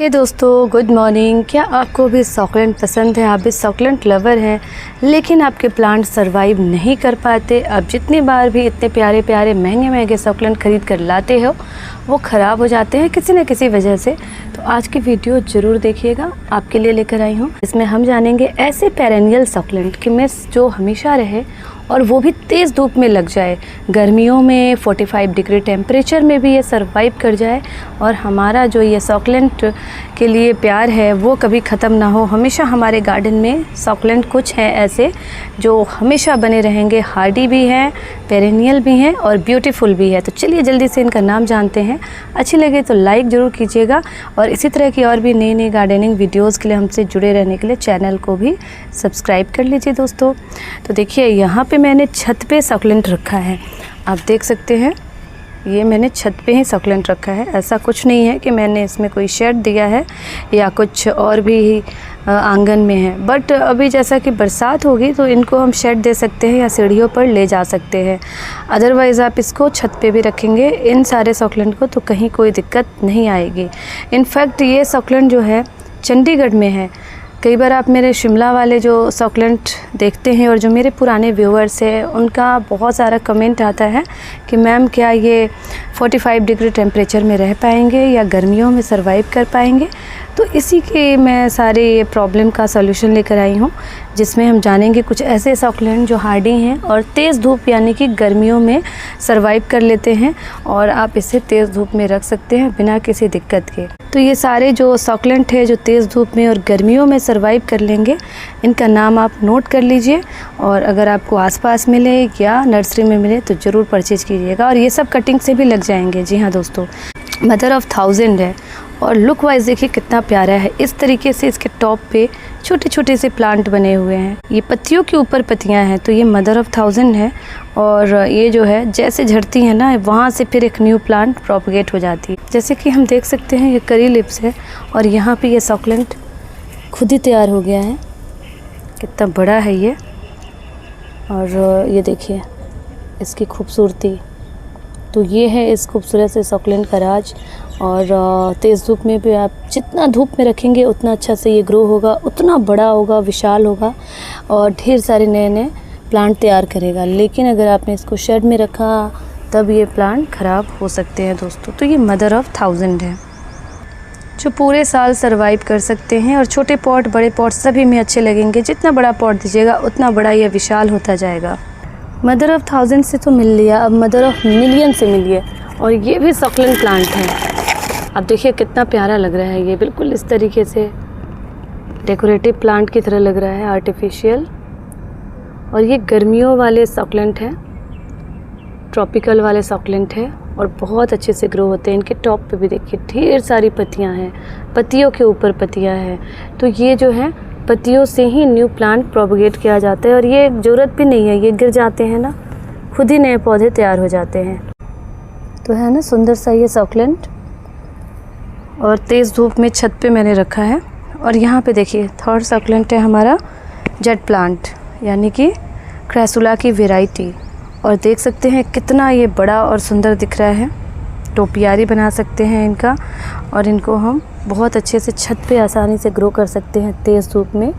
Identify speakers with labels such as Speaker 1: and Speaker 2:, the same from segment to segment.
Speaker 1: दोस्तों good morning. क्या आपको भी सॉकलेंट पसंद है? आप भी सॉकलेंट लवर हैं लेकिन आपके प्लांट सरवाइव नहीं कर पाते। आप जितनी बार भी इतने प्यारे प्यारे महंगे महंगे सॉकलेंट ख़रीद कर लाते हो वो ख़राब हो जाते हैं किसी न किसी वजह से। तो आज की वीडियो ज़रूर देखिएगा, आपके लिए लेकर आई हूँ। इसमें हम जानेंगे ऐसे पेरेनियल सॉकलेंट कि में जो हमेशा रहे और वो भी तेज़ धूप में लग जाए, गर्मियों में 45 डिग्री टेम्परेचर में भी ये सरवाइव कर जाए और हमारा जो ये सॉकलेंट के लिए प्यार है वो कभी ख़त्म ना हो। हमेशा हमारे गार्डन में सॉकलेंट कुछ हैं ऐसे जो हमेशा बने रहेंगे, हार्डी भी हैं, पेरेनियल भी हैं और ब्यूटीफुल भी है। तो चलिए जल्दी से इनका नाम जानते हैं। अच्छी लगे तो लाइक ज़रूर कीजिएगा और इसी तरह की और भी नई नई गार्डनिंग वीडियोज़ के लिए हमसे जुड़े रहने के लिए चैनल को भी सब्सक्राइब कर लीजिए दोस्तों। तो देखिए यहाँ पे मैंने छत पे सॉकलेंट रखा है, आप देख सकते हैं। ये मैंने छत पे ही सॉकलेंट रखा है, ऐसा कुछ नहीं है कि मैंने इसमें कोई शेड दिया है या कुछ और भी आंगन में है। बट अभी जैसा कि बरसात होगी तो इनको हम शेड दे सकते हैं या सीढ़ियों पर ले जा सकते हैं। अदरवाइज़ आप इसको छत पे भी रखेंगे इन सारे सॉकलेंट को तो कहीं कोई दिक्कत नहीं आएगी। इनफैक्ट ये सॉकलेंट जो है चंडीगढ़ में है। कई बार आप मेरे शिमला वाले जो सॉकलेंट देखते हैं और जो मेरे पुराने व्यूअर्स हैं उनका बहुत सारा कमेंट आता है कि मैम क्या ये 45 डिग्री टेम्परेचर में रह पाएंगे या गर्मियों में सरवाइव कर पाएंगे। तो इसी के मैं सारे ये प्रॉब्लम का सॉल्यूशन लेकर आई हूँ जिसमें हम जानेंगे कुछ ऐसे सॉकलेंट जो हार्डी हैं और तेज़ धूप यानी कि गर्मियों में सरवाइव कर लेते हैं और आप इसे तेज़ धूप में रख सकते हैं बिना किसी दिक्कत के। तो ये सारे जो सॉकलेंट है जो तेज़ धूप में और गर्मियों में सरवाइव कर लेंगे, इनका नाम आप नोट कर लीजिए और अगर आपको आसपास मिले या नर्सरी में मिले तो ज़रूर परचेज़ कीजिएगा। और ये सब कटिंग से भी लग जाएंगे। जी हाँ दोस्तों, मदर ऑफ़ 1000 है और लुक वाइज देखिए कितना प्यारा है। इस तरीके से इसके टॉप पे छोटे छोटे से प्लांट बने हुए हैं, ये पत्तियों के ऊपर पत्तियां हैं। तो ये मदर ऑफ़ 1000 है और ये जो है जैसे झड़ती है ना वहाँ से फिर एक न्यू प्लांट प्रोपगेट हो जाती है। जैसे कि हम देख सकते हैं ये करी लिप्स है और यहाँ पे ये सॉकलेंट खुद ही तैयार हो गया है। कितना बड़ा है ये और ये देखिए इसकी खूबसूरती। तो ये है इस खूबसूरत से सॉकलेंट का राज। और तेज़ धूप में भी आप जितना धूप में रखेंगे उतना अच्छा से ये ग्रो होगा, उतना बड़ा होगा, विशाल होगा और ढेर सारे नए नए प्लांट तैयार करेगा। लेकिन अगर आपने इसको शेड में रखा तब ये प्लांट ख़राब हो सकते हैं दोस्तों। तो ये मदर ऑफ़ 1000 है जो पूरे साल सरवाइव कर सकते हैं और छोटे पॉट बड़े पॉट सभी में अच्छे लगेंगे। जितना बड़ा पॉट दीजिएगा उतना बड़ा ये विशाल होता जाएगा। मदर ऑफ़ 1000 से तो मिल लिया, अब मदर ऑफ़ मिलियन से मिलिए। और ये भी सॉकलेंट प्लांट है, अब देखिए कितना प्यारा लग रहा है। ये बिल्कुल इस तरीके से डेकोरेटिव प्लांट की तरह लग रहा है, आर्टिफिशियल। और ये गर्मियों वाले सॉकलेंट हैं, ट्रॉपिकल वाले सॉकलेंट है और बहुत अच्छे से ग्रो होते हैं। इनके टॉप पे भी देखिए ढेर सारी पत्तियां हैं, पत्तियों के ऊपर पत्तियां हैं। तो ये जो है पत्तियों से ही न्यू प्लांट प्रोपगेट किया जाता है और ये ज़रूरत भी नहीं है, ये गिर जाते हैं ना खुद ही नए पौधे तैयार हो जाते हैं। तो है ना सुंदर सा ये सॉकलेंट और तेज़ धूप में छत पे मैंने रखा है। और यहाँ पे देखिए थर्ड सॉकलेंट है हमारा जेट प्लांट यानी कि क्रेसुला की वैरायटी। और देख सकते हैं कितना ये बड़ा और सुंदर दिख रहा है। टोपियारी बना सकते हैं इनका और इनको हम बहुत अच्छे से छत पे आसानी से ग्रो कर सकते हैं तेज़ धूप में।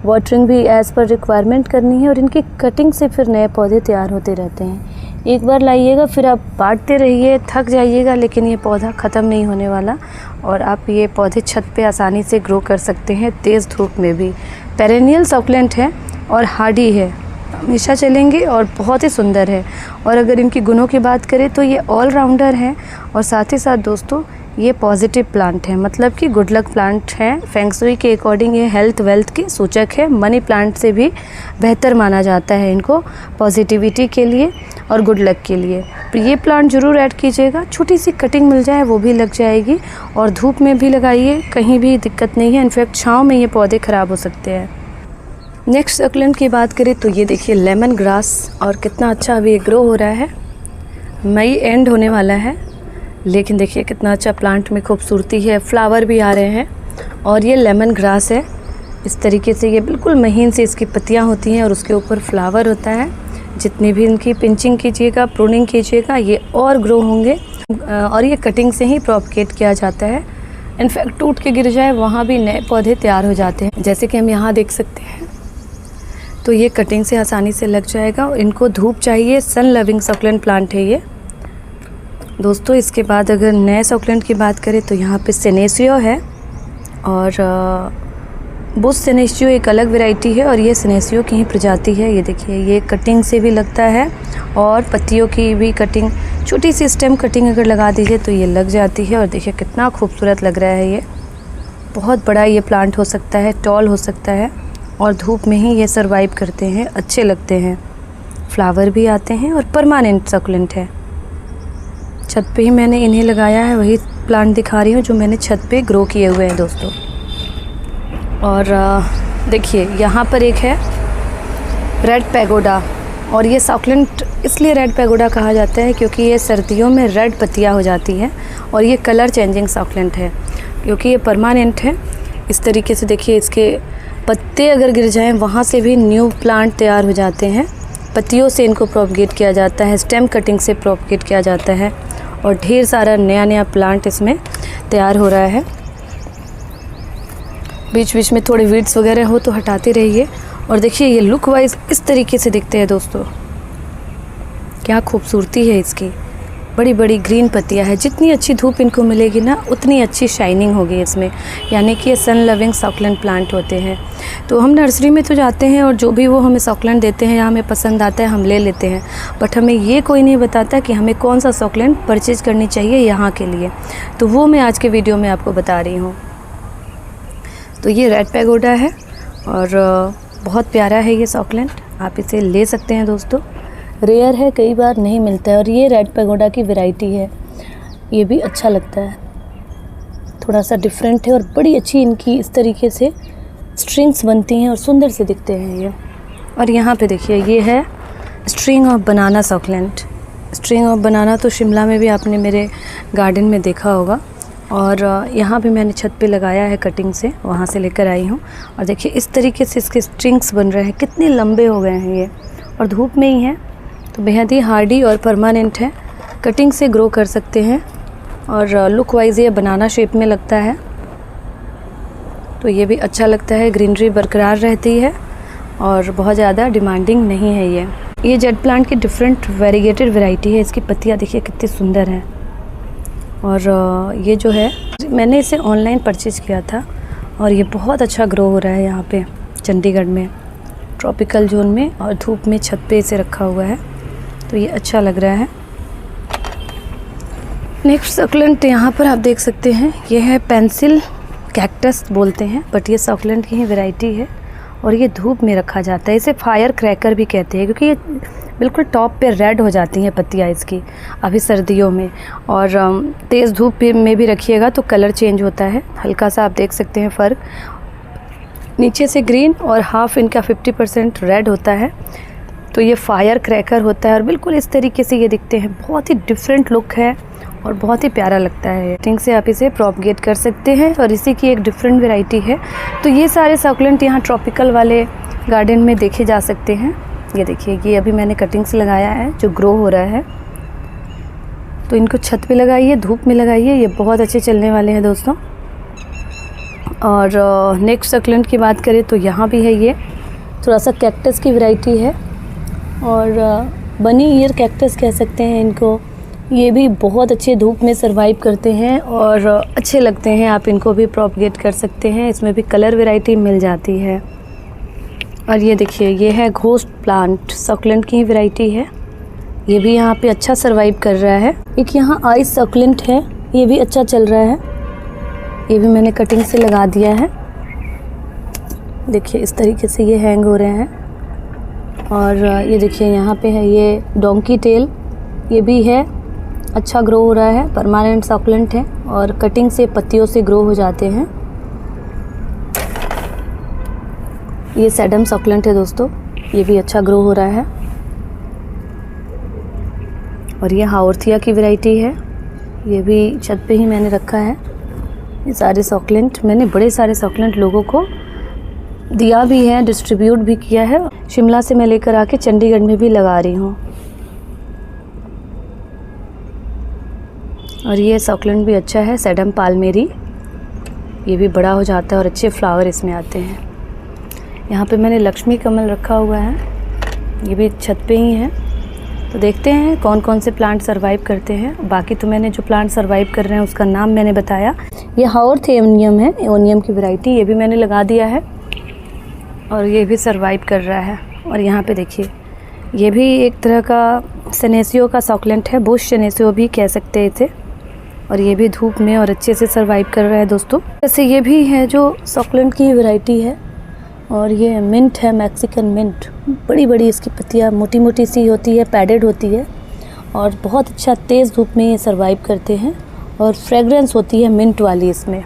Speaker 1: वाटरिंग भी एज़ पर रिक्वायरमेंट करनी है और इनकी कटिंग से फिर नए पौधे तैयार होते रहते हैं। एक बार लाइएगा फिर आप बांटते रहिए, थक जाइएगा लेकिन ये पौधा ख़त्म नहीं होने वाला और आप ये पौधे छत पे आसानी से ग्रो कर सकते हैं तेज़ धूप में भी। पेरेनियल सॉकलेंट है और हार्डी है, हमेशा चलेंगे और बहुत ही सुंदर है। और अगर इनकी गुणों की बात करें तो ये ऑलराउंडर है और साथ ही साथ दोस्तों ये पॉजिटिव प्लांट है, मतलब कि गुड लक प्लांट है। फेंग शुई के अकॉर्डिंग ये हेल्थ वेल्थ के सूचक है। मनी प्लांट से भी बेहतर माना जाता है इनको पॉजिटिविटी के लिए और गुड लक के लिए। तो ये प्लांट ज़रूर ऐड कीजिएगा, छोटी सी कटिंग मिल जाए वो भी लग जाएगी और धूप में भी लगाइए, कहीं भी दिक्कत नहीं है। इनफैक्ट छाँव में ये पौधे ख़राब हो सकते हैं। नेक्स्ट सॉकलेंट की बात करें तो ये देखिए लेमन ग्रास और कितना अच्छा अभी ग्रो हो रहा है। मई एंड होने वाला है लेकिन देखिए कितना अच्छा प्लांट में खूबसूरती है, फ्लावर भी आ रहे हैं। और ये लेमन ग्रास है, इस तरीके से ये बिल्कुल महीन से इसकी पत्तियां होती हैं और उसके ऊपर फ्लावर होता है। जितनी भी इनकी पिंचिंग कीजिएगा, प्रूनिंग कीजिएगा, ये और ग्रो होंगे। और ये कटिंग से ही प्रोपगेट किया जाता है इनफैक्ट टूट के गिर जाए वहाँ भी नए पौधे तैयार हो जाते हैं, जैसे कि हम यहाँ देख सकते हैं। तो ये कटिंग से आसानी से लग जाएगा। इनको धूप चाहिए, सन लविंग सक्लेंट प्लांट है ये दोस्तों। इसके बाद अगर नए सक्लेंट की बात करें तो यहाँ पे सेनेसियो है और बुश सेनेसियो एक अलग वैरायटी है और ये सेनेसियो की ही प्रजाति है। ये देखिए, ये कटिंग से भी लगता है और पत्तियों की भी कटिंग, छोटी सी स्टेम कटिंग अगर लगा दीजिए तो ये लग जाती है। और देखिए कितना खूबसूरत लग रहा है। ये बहुत बड़ा ये प्लांट हो सकता है, टॉल हो सकता है और धूप में ही ये सर्वाइव करते हैं, अच्छे लगते हैं, फ्लावर भी आते हैं और परमानेंट सक्लेंट है। छत पे ही मैंने इन्हें लगाया है, वही प्लांट दिखा रही हूँ जो मैंने छत पे ग्रो किए हुए हैं दोस्तों। और देखिए यहाँ पर एक है रेड पैगोडा और ये सक्लेंट इसलिए रेड पैगोडा कहा जाता है क्योंकि ये सर्दियों में रेड पत्तियाँ हो जाती हैं और ये कलर चेंजिंग सक्लेंट है क्योंकि ये परमानेंट है। इस तरीके से देखिए, इसके पत्ते अगर गिर जाएं वहाँ से भी न्यू प्लांट तैयार हो जाते हैं। पत्तियों से इनको प्रोपगेट किया जाता है, स्टेम कटिंग से प्रोपगेट किया जाता है और ढेर सारा नया नया प्लांट इसमें तैयार हो रहा है। बीच बीच में थोड़े वीड्स वगैरह हो तो हटाते रहिए। और देखिए ये लुक वाइज इस तरीके से दिखते हैं दोस्तों, क्या खूबसूरती है इसकी। बड़ी बड़ी ग्रीन पत्तियां हैं। जितनी अच्छी धूप इनको मिलेगी ना उतनी अच्छी शाइनिंग होगी इसमें, यानी कि ये सन लविंग सक्लेंट प्लांट होते हैं। तो हम नर्सरी में तो जाते हैं और जो भी वो हमें सक्लेंट देते हैं या हमें पसंद आता है हम ले लेते हैं, बट हमें ये कोई नहीं बताता कि हमें कौन सा सक्लेंट परचेज करनी चाहिए यहाँ के लिए। तो वो मैं आज के वीडियो में आपको बता रही हूँ। तो ये रेड पैगोडा है और बहुत प्यारा है ये सक्लेंट, आप इसे ले सकते हैं दोस्तों। रेयर है, कई बार नहीं मिलता है और ये रेड पैगोडा की वैरायटी है। ये भी अच्छा लगता है, थोड़ा सा डिफरेंट है और बड़ी अच्छी इनकी इस तरीके से स्ट्रिंग्स बनती हैं और सुंदर से दिखते हैं ये। और यहाँ पे देखिए ये है string of banana succulent. String of बनाना तो शिमला में भी आपने मेरे गार्डन में देखा होगा और यहाँ भी मैंने छत पे लगाया है कटिंग से, वहाँ से लेकर आई हूँ। और देखिए इस तरीके से इसके स्ट्रिंग्स बन रहे हैं, कितने लंबे हो गए हैं ये और धूप में ही हैं तो बेहद ही हार्डी और परमानेंट है। कटिंग से ग्रो कर सकते हैं और लुक वाइज ये बनाना शेप में लगता है तो ये भी अच्छा लगता है। ग्रीनरी बरकरार रहती है और बहुत ज़्यादा डिमांडिंग नहीं है ये जेट प्लांट की डिफरेंट वेरीगेटेड वैरायटी है। इसकी पत्तियाँ देखिए कितनी सुंदर हैं। और ये जो है मैंने इसे ऑनलाइन परचेज़ किया था और ये बहुत अच्छा ग्रो हो रहा है यहाँ पे चंडीगढ़ में, ट्रॉपिकल जोन में, और धूप में छत पे इसे रखा हुआ है तो ये अच्छा लग रहा है। नेक्स्ट सक्लेंट यहाँ पर आप देख सकते हैं, ये है पेंसिल कैक्टस बोलते हैं, बट ये सक्लेंट की ही वैरायटी है और ये धूप में रखा जाता है। इसे फायर क्रैकर भी कहते हैं क्योंकि ये बिल्कुल टॉप पे रेड हो जाती हैं पत्तियाँ इसकी अभी सर्दियों में। और तेज़ धूप में भी रखिएगा तो कलर चेंज होता है, हल्का सा आप देख सकते हैं फ़र्क। नीचे से ग्रीन और हाफ इनका 50% रेड होता है तो ये फायर क्रैकर होता है और बिल्कुल इस तरीके से ये दिखते हैं। बहुत ही डिफरेंट लुक है और बहुत ही प्यारा लगता है। कटिंग से आप इसे प्रोपगेट कर सकते हैं और इसी की एक डिफरेंट वैरायटी है। तो ये सारे सक्लेंट यहाँ ट्रॉपिकल वाले गार्डन में देखे जा सकते हैं। ये देखिए, ये अभी मैंने कटिंग से लगाया है जो ग्रो हो रहा है। तो इनको छत पे लगाइए, धूप में लगाइए, ये बहुत अच्छे चलने वाले हैं दोस्तों। और नेक्स्ट सक्लेंट की बात करें तो यहाँ भी है, ये थोड़ा सा कैक्टस की वैरायटी है और बनी ईयर कैक्टस कह सकते हैं इनको। ये भी बहुत अच्छे धूप में सर्वाइव करते हैं और अच्छे लगते हैं, आप इनको भी प्रोपगेट कर सकते हैं। इसमें भी कलर वैरायटी मिल जाती है। और ये देखिए, ये है घोस्ट प्लांट, सक्लेंट की ही वैरायटी है। ये भी यहाँ पे अच्छा सर्वाइव कर रहा है। एक यहाँ आइस सक्लेंट है, ये भी अच्छा चल रहा है। ये भी मैंने कटिंग से लगा दिया है। देखिए इस तरीके से ये हैंग हो रहे हैं। और ये देखिए यहाँ पे है ये डोंकी टेल, ये भी है, अच्छा ग्रो हो रहा है, परमानेंट सक्लेंट है और कटिंग से पत्तियों से ग्रो हो जाते हैं। ये सैडम सक्लेंट है दोस्तों, ये भी अच्छा ग्रो हो रहा है। और ये हाउर्थिया की वैरायटी है, ये भी छत पे ही मैंने रखा है। ये सारे सक्लेंट मैंने बड़े सारे सक्लेंट लोगों को दिया भी है, डिस्ट्रीब्यूट भी किया है। शिमला से मैं लेकर आके चंडीगढ़ में भी लगा रही हूँ। और ये सक्लेंट भी अच्छा है, सैडम पाल्मेरी, ये भी बड़ा हो जाता है और अच्छे फ्लावर इसमें आते हैं। यहाँ पे मैंने लक्ष्मी कमल रखा हुआ है, ये भी छत पे ही है। तो देखते हैं कौन कौन से प्लांट सरवाइव करते हैं। बाकी तो मैंने जो प्लांट सरवाइव कर रहे हैं उसका नाम मैंने बताया। ये हाउर्थ एओनियम है, एओनियम की वैरायटी, ये भी मैंने लगा दिया है और ये भी सरवाइव कर रहा है। और यहाँ पे देखिए, ये भी एक तरह का सेनेसियो का सॉकुलेंट है, बुश सेनेसियो भी कह सकते हैं इसे। और ये भी धूप में और अच्छे से सरवाइव कर रहा है दोस्तों। जैसे ये भी है जो सॉकुलेंट की वैरायटी है, और ये मिंट है, मैक्सिकन मिंट। बड़ी बड़ी इसकी पत्तियाँ मोटी मोटी सी होती है, पैडेड होती है और बहुत अच्छा तेज़ धूप में ये सरवाइव करते हैं। और फ्रेगरेंस होती है मिंट वाली इसमें।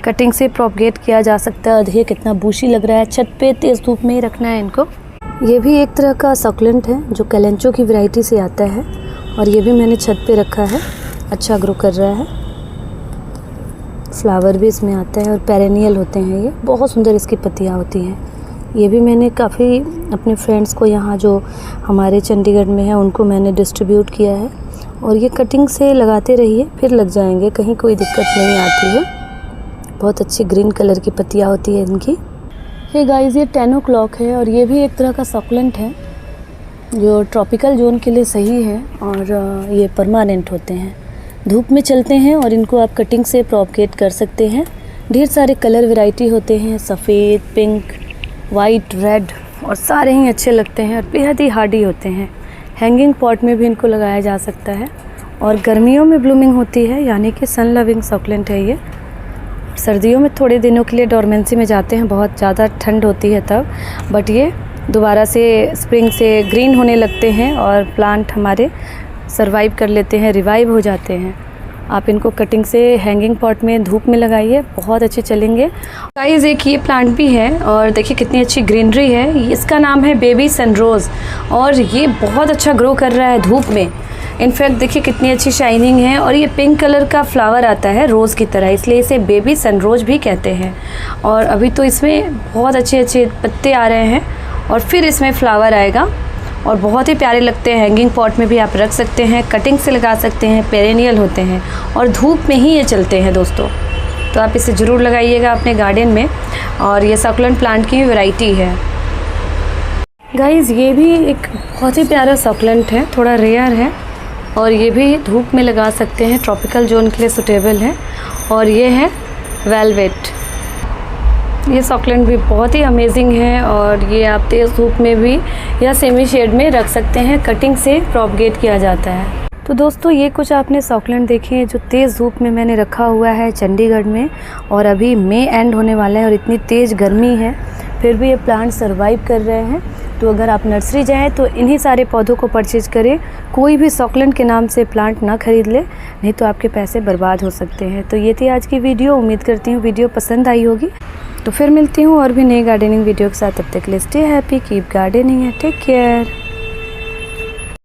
Speaker 1: कटिंग से प्रोपगेट किया जा सकता है। देखिए कितना बूशी लग रहा है, छत पे तेज़ धूप में ही रखना है इनको। ये भी एक तरह का सॉकुलेंट है जो कैलेंचो की वैरायटी से आता है और ये भी मैंने छत पे रखा है, अच्छा ग्रो कर रहा है। फ्लावर भी इसमें आता है और पेरेनियल होते हैं ये, बहुत सुंदर इसकी पत्तियाँ होती हैं। ये भी मैंने काफ़ी अपने फ्रेंड्स को यहाँ जो हमारे चंडीगढ़ में है उनको मैंने डिस्ट्रीब्यूट किया है। और ये कटिंग से लगाते रहिए, फिर लग जाएंगे, कहीं कोई दिक्कत नहीं आती है। बहुत अच्छी ग्रीन कलर की पत्तियाँ होती है इनकी। हे गाइस, ये 10 o'clock है और ये भी एक तरह का सॉकुलेंट है जो ट्रॉपिकल जोन के लिए सही है और ये परमानेंट होते हैं, धूप में चलते हैं और इनको आप कटिंग से प्रोपगेट कर सकते हैं। ढेर सारे कलर वैरायटी होते हैं, सफ़ेद, पिंक, वाइट, रेड, और सारे ही अच्छे लगते हैं और बेहद ही हार्डी होते हैं। हैंगिंग पॉट में भी इनको लगाया जा सकता है और गर्मियों में ब्लूमिंग होती है, यानी कि सन लविंग सॉकुलेंट है ये। सर्दियों में थोड़े दिनों के लिए डोरमेंसी में जाते हैं, बहुत ज़्यादा ठंड होती है तब, बट ये दोबारा से स्प्रिंग से ग्रीन होने लगते हैं और प्लांट हमारे सरवाइव कर लेते हैं, रिवाइव हो जाते हैं। आप इनको कटिंग से हैंगिंग पॉट में धूप में लगाइए, बहुत अच्छे चलेंगे। गाइस, एक ये प्लांट भी है और देखिए कितनी अच्छी ग्रीनरी है। इसका नाम है बेबी सनरोज़ और ये बहुत अच्छा ग्रो कर रहा है धूप में। इनफैक्ट देखिए कितनी अच्छी शाइनिंग है और ये पिंक कलर का फ्लावर आता है रोज़ की तरह, इसलिए इसे बेबी सनरोज़ भी कहते हैं। और अभी तो इसमें बहुत अच्छे अच्छे पत्ते आ रहे हैं और फिर इसमें फ्लावर आएगा और बहुत ही प्यारे लगते हैं। हैंगिंग पॉट में भी आप रख सकते हैं, कटिंग से लगा सकते हैं, पेरेनियल होते हैं और धूप में ही ये चलते हैं दोस्तों। तो आप इसे ज़रूर लगाइएगा अपने गार्डन में। और ये सकुलेंट प्लांट की वैरायटी है। गाइस, ये भी एक बहुत ही प्यारा सकुलेंट है, थोड़ा रेयर है और ये भी धूप में लगा सकते हैं, ट्रॉपिकल जोन के लिए सूटेबल है। और ये है वेलवेट। ये सॉकुलेंट भी बहुत ही अमेजिंग है और ये आप तेज़ धूप में भी या सेमी शेड में रख सकते हैं, कटिंग से प्रोपगेट किया जाता है। तो दोस्तों, ये कुछ आपने सॉकुलेंट देखे हैं जो तेज़ धूप में मैंने रखा हुआ है चंडीगढ़ में। और अभी मई एंड होने वाला है और इतनी तेज़ गर्मी है, फिर भी ये प्लांट सरवाइव कर रहे हैं। तो अगर आप नर्सरी जाएँ तो इन्हीं सारे पौधों को परचेज़ करें, कोई भी सॉकुलेंट के नाम से प्लांट ना खरीद ले, नहीं तो आपके पैसे बर्बाद हो सकते हैं। तो ये थी आज की वीडियो, उम्मीद करती हूँ वीडियो पसंद आई होगी। तो फिर मिलती हूँ और भी नई गार्डनिंग वीडियो के साथ। तब तक के लिए stay happy, keep gardening, take care.